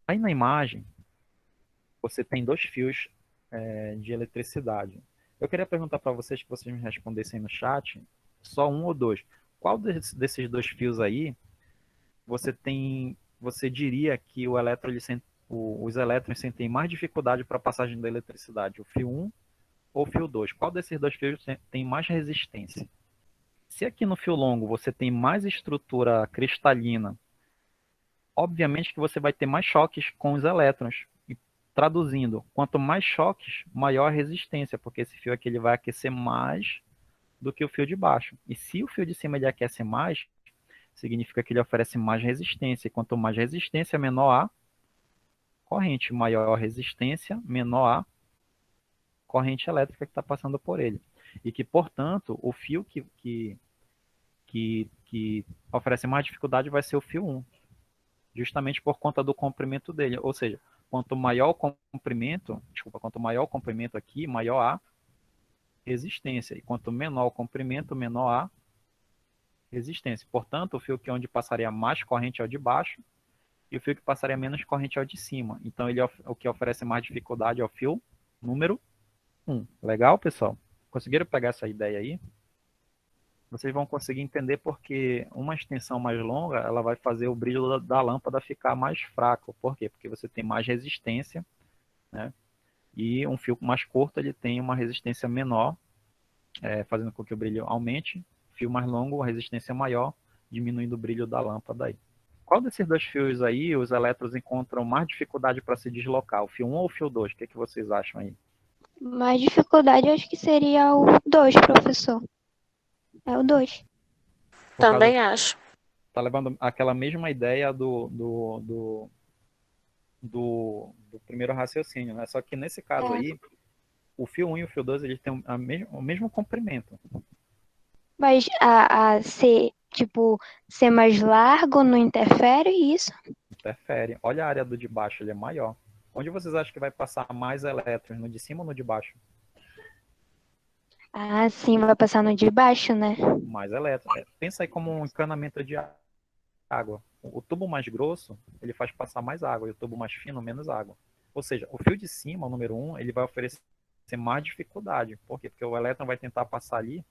Aí na imagem, você tem dois fios de eletricidade. Eu queria perguntar para vocês que vocês me respondessem no chat, só um ou dois. Qual desses dois fios aí você diria que os elétrons sentem mais dificuldade para a passagem da eletricidade, o fio um ou o fio 2? Qual desses dois fios tem mais resistência? Se aqui no fio longo você tem mais estrutura cristalina, obviamente que você vai ter mais choques com os elétrons. E traduzindo, quanto mais choques, maior a resistência, porque esse fio aqui ele vai aquecer mais do que o fio de baixo. E se o fio de cima ele aquece mais, significa que ele oferece mais resistência. E quanto mais resistência, menor a corrente. Maior a resistência, menor a corrente elétrica que está passando por ele. E que, portanto, o fio que oferece mais dificuldade vai ser o fio 1, justamente por conta do comprimento dele. Ou seja, quanto maior o comprimento aqui, maior a resistência. E quanto menor o comprimento, menor a resistência. Portanto, o fio que onde passaria mais corrente é o de baixo e o fio que passaria menos corrente é o de cima. Então, o que oferece mais dificuldade é o fio número 1. Legal, pessoal? Conseguiram pegar essa ideia aí? Vocês vão conseguir entender porque uma extensão mais longa, ela vai fazer o brilho da lâmpada ficar mais fraco. Por quê? Porque você tem mais resistência, né? E um fio mais curto, ele tem uma resistência menor, fazendo com que o brilho aumente. Fio mais longo, a resistência maior, diminuindo o brilho da lâmpada aí. Qual desses dois fios aí os elétrons encontram mais dificuldade para se deslocar? O fio 1 ou o fio 2? O que, é que vocês acham aí? Mais dificuldade eu acho que seria o 2, professor. É o 2. Por causa, Também acho. tá levando aquela mesma ideia do primeiro raciocínio, né? Só que nesse caso É. aí, o fio 1 e o fio 2 eles têm o mesmo comprimento. Mas a ser, tipo, ser mais largo não interfere isso? Interfere. Olha a área do de baixo, ele é maior. Onde vocês acham que vai passar mais elétrons? No de cima ou no de baixo? Ah, sim, vai passar no de baixo, né? Mais elétrons. Pensa aí como um encanamento de água. O tubo mais grosso, ele faz passar mais água, e o tubo mais fino, menos água. Ou seja, o fio de cima, o número 1, ele vai oferecer mais dificuldade. Por quê? Porque o elétron vai tentar passar ali.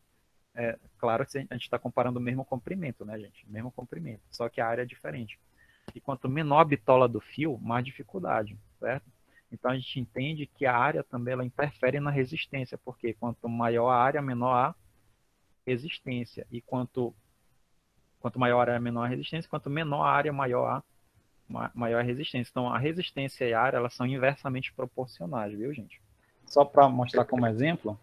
Claro que a gente está comparando o mesmo comprimento, né, gente? Mesmo comprimento, só que a área é diferente. E quanto menor a bitola do fio, mais dificuldade, certo? Então a gente entende que a área também ela interfere na resistência, porque quanto maior a área, menor a resistência. E quanto maior a área, menor a resistência, quanto menor a área, maior a resistência. Então a resistência e a área elas são inversamente proporcionais, viu, gente? Só para mostrar como exemplo,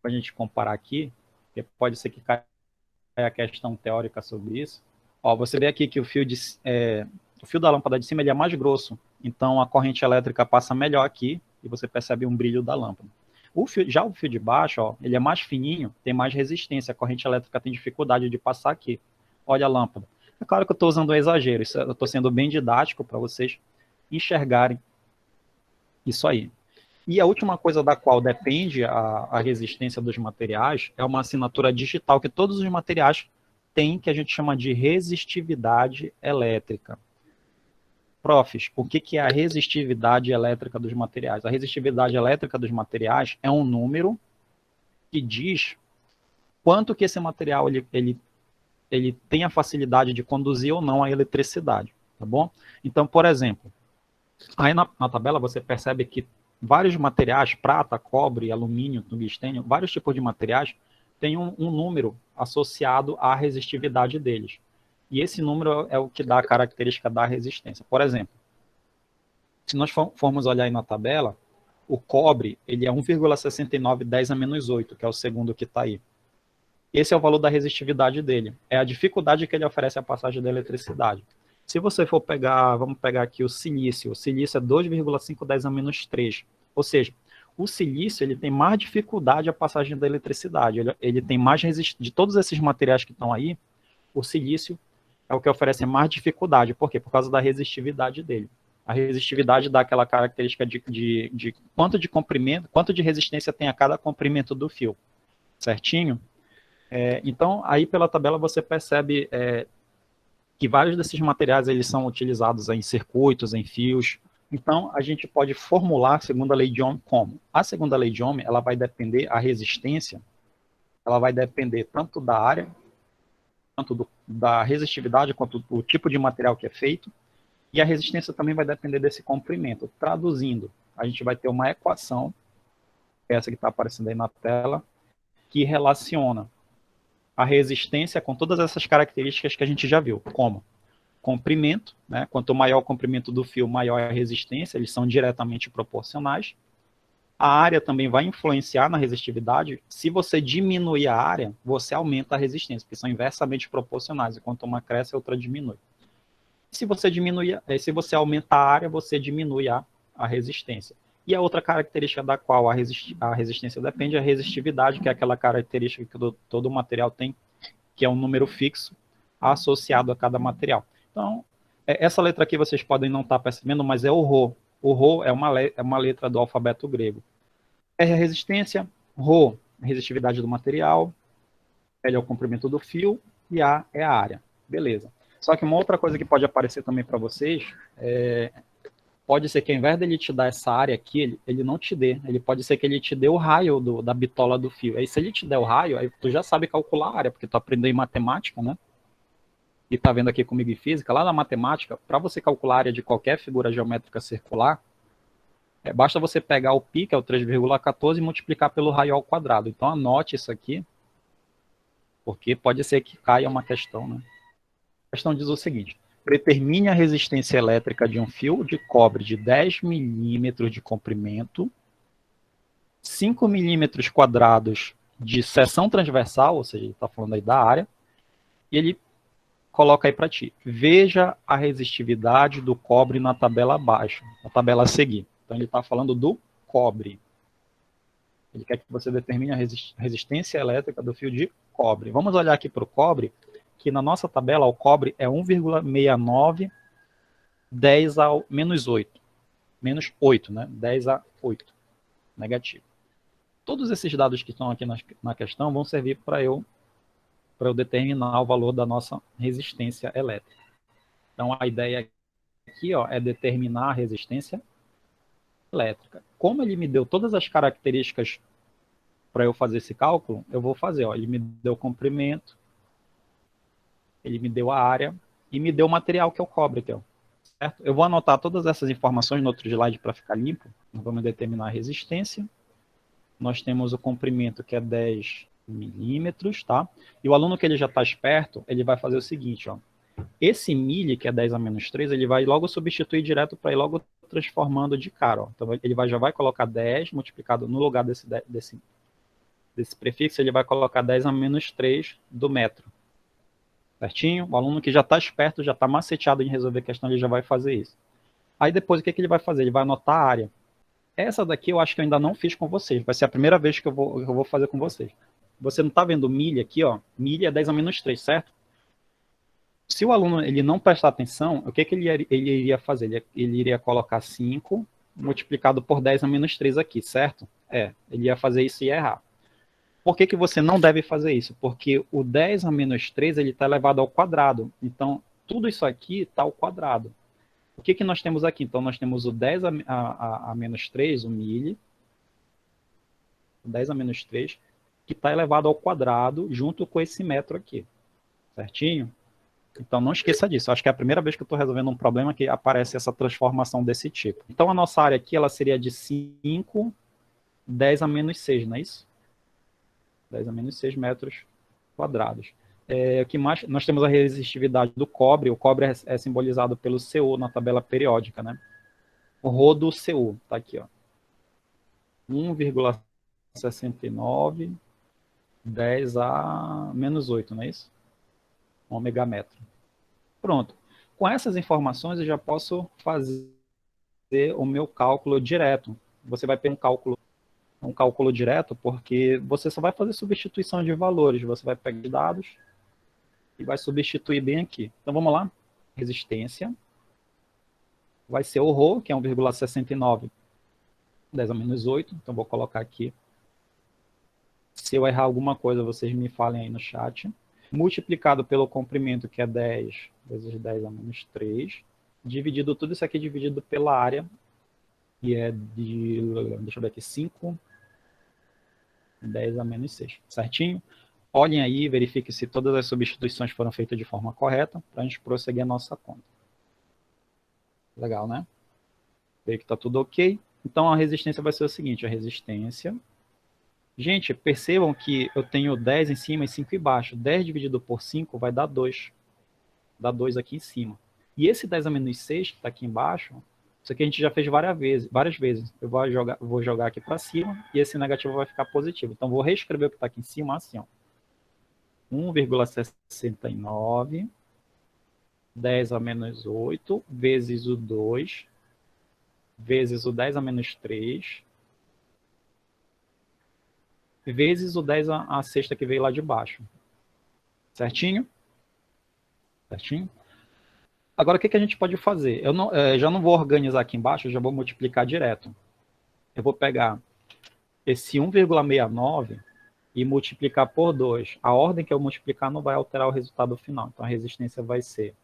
para a gente comparar aqui, porque pode ser que caia a questão teórica sobre isso. Ó, você vê aqui que o fio da lâmpada de cima ele é mais grosso, então a corrente elétrica passa melhor aqui e você percebe um brilho da lâmpada. Já o fio de baixo, ó, ele é mais fininho, tem mais resistência, a corrente elétrica tem dificuldade de passar aqui. Olha a lâmpada. É claro que eu estou usando um exagero, eu estou sendo bem didático para vocês enxergarem isso aí. E a última coisa da qual depende a resistência dos materiais é uma assinatura digital que todos os materiais têm, que a gente chama de resistividade elétrica. Profs, o que é a resistividade elétrica dos materiais? A resistividade elétrica dos materiais é um número que diz quanto que esse material ele tem a facilidade de conduzir ou não a eletricidade, tá bom? Então, por exemplo, aí na tabela você percebe que vários materiais, prata, cobre, alumínio, tungstênio, vários tipos de materiais têm um número associado à resistividade deles. E esse número é o que dá a característica da resistência. Por exemplo, se nós formos olhar aí na tabela, o cobre ele é 1,6910 a menos 8, que é o segundo que está aí. Esse é o valor da resistividade dele. É a dificuldade que ele oferece à passagem da eletricidade. Se você for pegar, vamos pegar aqui o silício é 2,510 a menos 3. Ou seja, o silício ele tem mais dificuldade à passagem da eletricidade. Ele tem mais resistência. De todos esses materiais que estão aí, o silício é o que oferece mais dificuldade. Por quê? Por causa da resistividade dele. A resistividade dá aquela característica de quanto de comprimento, quanto de resistência tem a cada comprimento do fio. Certinho? Então, aí pela tabela você percebe que vários desses materiais eles são utilizados em circuitos, em fios. Então, a gente pode formular a segunda lei de Ohm como? A segunda lei de Ohm, ela vai depender, a resistência, ela vai depender tanto da área, tanto da resistividade, quanto do tipo de material que é feito, e a resistência também vai depender desse comprimento. Traduzindo, a gente vai ter uma equação, essa que está aparecendo aí na tela, que relaciona a resistência com todas essas características que a gente já viu, como comprimento, né? Quanto maior o comprimento do fio, maior a resistência, eles são diretamente proporcionais. A área também vai influenciar na resistividade. Se você diminuir a área, você aumenta a resistência, porque são inversamente proporcionais, e quanto uma cresce, a outra diminui. Se você aumenta a área, você diminui a resistência. E a outra característica da qual a resistência depende é a resistividade, que é aquela característica que todo material tem, que é um número fixo associado a cada material. Então, essa letra aqui vocês podem não estar percebendo, mas é o Rho. O Rho é uma letra do alfabeto grego. R é a resistência, Rho, a resistividade do material, L é o comprimento do fio e A é a área. Beleza. Só que uma outra coisa que pode aparecer também para vocês, pode ser que ao invés dele te dar essa área aqui, ele não te dê. Ele pode ser que ele te dê o raio da bitola do fio. Aí se ele te der o raio, aí tu já sabe calcular a área, porque tu aprendeu em matemática, né? E tá vendo aqui comigo em física, lá na matemática, para você calcular a área de qualquer figura geométrica circular, basta você pegar o π, que é o 3,14, e multiplicar pelo raio ao quadrado. Então anote isso aqui, porque pode ser que caia uma questão, né? A questão diz o seguinte: determine a resistência elétrica de um fio de cobre de 10 milímetros de comprimento, 5 milímetros quadrados de seção transversal, ou seja, ele está falando aí da área, e ele coloca aí para ti. Veja a resistividade do cobre na tabela abaixo, na tabela a seguir. Então ele está falando do cobre. Ele quer que você determine a resistência elétrica do fio de cobre. Vamos olhar aqui para o cobre, que na nossa tabela o cobre é 1,69 10 ao menos 8. Menos 8, né? 10 a 8. Negativo. Todos esses dados que estão aqui na questão vão servir para eu determinar o valor da nossa resistência elétrica. Então, a ideia aqui é determinar a resistência elétrica. Como ele me deu todas as características para eu fazer esse cálculo, eu vou fazer. Ele me deu o comprimento, ele me deu a área e me deu o material que é o cobre. Aqui, certo? Eu vou anotar todas essas informações no outro slide para ficar limpo. Vamos determinar a resistência. Nós temos o comprimento, que é 10 milímetros, tá? E o aluno que ele já está esperto, ele vai fazer o seguinte, ó. Esse mili, que é 10 a menos 3, ele vai logo substituir direto para ir logo transformando de cara, ó. Então, ele já vai colocar 10 multiplicado no lugar desse prefixo, ele vai colocar 10 a menos 3 do metro. Certinho? O aluno que já está esperto, já está maceteado em resolver a questão, ele já vai fazer isso. Aí depois, o que ele vai fazer? Ele vai anotar a área. Essa daqui eu acho que eu ainda não fiz com vocês. Vai ser a primeira vez que eu vou fazer com vocês. Você não está vendo milha aqui, ó? Milha é 10 a menos 3, certo? Se o aluno ele não prestar atenção, o que ele iria fazer? Ele iria colocar 5 multiplicado por 10 a menos 3 aqui, certo? Ele ia fazer isso e ia errar. Por que você não deve fazer isso? Porque o 10 a menos 3 está elevado ao quadrado. Então, tudo isso aqui está ao quadrado. O que nós temos aqui? Então, nós temos o 10 a menos 3, o milli, o 10 a menos 3, que está elevado ao quadrado junto com esse metro aqui. Certinho? Então, não esqueça disso. Acho que é a primeira vez que eu estou resolvendo um problema que aparece essa transformação desse tipo. Então, a nossa área aqui ela seria de 5, 10 a menos 6, não é isso? 10 a menos 6 metros quadrados. O que mais? Nós temos a resistividade do cobre. O cobre é simbolizado pelo CO na tabela periódica, né? O Rho do CO, tá aqui, ó. 1,69 10 a menos 8, não é isso? 1 megametro. Pronto. Com essas informações eu já posso fazer o meu cálculo direto. Você vai ter um cálculo direto porque você só vai fazer substituição de valores. Você vai pegar dados e vai substituir bem aqui. Então vamos lá. Resistência. Vai ser o Rho, que é 1,69 10 a menos 8. Então vou colocar aqui. Se eu errar alguma coisa, vocês me falem aí no chat. multiplicado pelo comprimento, que é 10 vezes 10 a menos 3, dividido tudo isso aqui dividido pela área, que é de, deixa eu ver aqui, 5, 10 a menos 6, certinho? Olhem aí, verifiquem se todas as substituições foram feitas de forma correta, para a gente prosseguir a nossa conta. Legal, né? Ver que está tudo ok. Então, a resistência vai ser o seguinte, a resistência... Gente, percebam que eu tenho 10 em cima e 5 embaixo. 10 dividido por 5 vai dar 2. Dá 2 aqui em cima. E esse 10 a menos 6, que está aqui embaixo, isso aqui a gente já fez várias vezes. Eu vou jogar aqui para cima e esse negativo vai ficar positivo. Então, vou reescrever o que está aqui em cima assim, ó. 1,69, 10 a menos 8, vezes o 2, vezes o 10 a menos 3, vezes o 10 a sexta que veio lá de baixo. Certinho? Certinho? Agora, o que a gente pode fazer? Eu já não vou organizar aqui embaixo, eu já vou multiplicar direto. Eu vou pegar esse 1,69 e multiplicar por 2. A ordem que eu multiplicar não vai alterar o resultado final. Então, a resistência vai ser...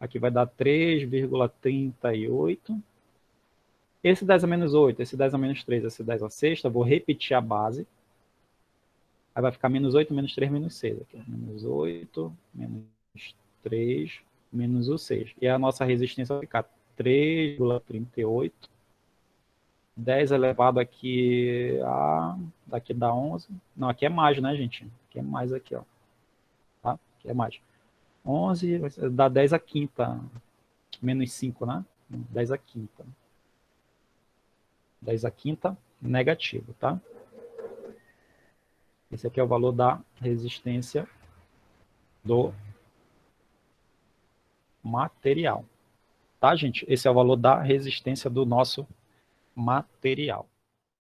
Aqui vai dar 3,38. Esse 10 a menos 8, esse 10 a menos 3, esse 10 a sexta, eu vou repetir a base. Aí vai ficar menos 8, menos 3, menos 6. Aqui. Menos 8, menos 3, menos o 6. E a nossa resistência vai ficar 3,38. 10 elevado aqui a... Daqui dá 11. Não, aqui é mais, né, gente? Aqui é mais aqui, ó. Tá? Aqui é mais. 11 dá 10 a quinta. Menos 5, né? 10 a quinta. 10 a quinta negativo, tá? Esse aqui é o valor da resistência do material. Tá, gente? Esse é o valor da resistência do nosso material.